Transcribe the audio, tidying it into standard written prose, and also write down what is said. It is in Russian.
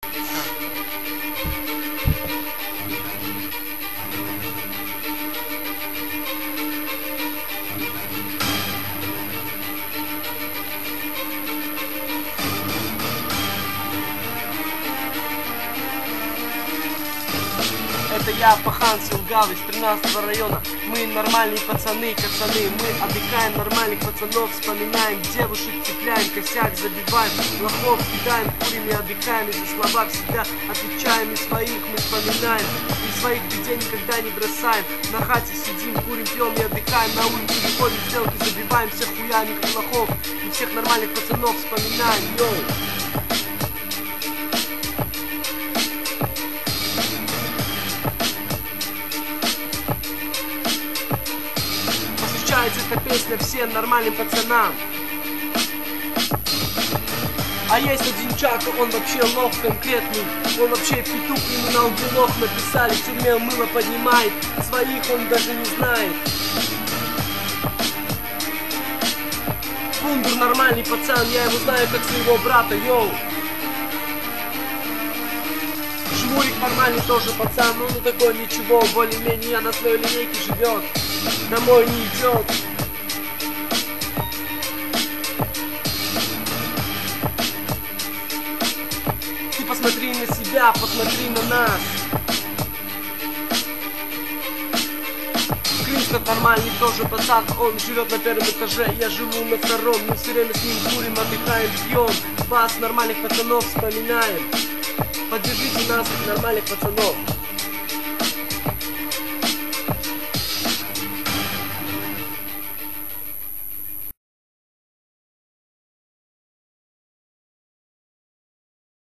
Это я, Пахан Силгав из 13-го района. Мы нормальные пацаны, мы отдыхаем, нормальных пацанов вспоминаем, девушек цепляем, косяк забиваем, лохов кидаем, курим и отдыхаем, и за слова всегда отвечаем, и своих мы вспоминаем, и своих людей никогда не бросаем. На хате сидим, курим, пьем и отдыхаем, на улице выходим, сделки забиваем, всех хуями, как лохов, и всех нормальных пацанов вспоминаем, йоу. Эта песня всем нормальным пацанам. А есть один чак, он вообще лох конкретный. Он вообще петух, ему на лбу лох написали. В тюрьме мыло поднимает, своих он даже не знает. Бундур нормальный пацан, я его знаю как своего брата, йоу. Шмурик нормальный тоже пацан, ну такой ничего, более-менее на своей линейке живет, домой не идет. Ты посмотри на себя, посмотри на нас. Кринстов нормальный тоже пацан, он живет на первом этаже, я живу на втором, мы все время с ним курим, отдыхаем, пьем, вас нормальных пацанов вспоминаем. Поддержите нас, как нормальных пацанов.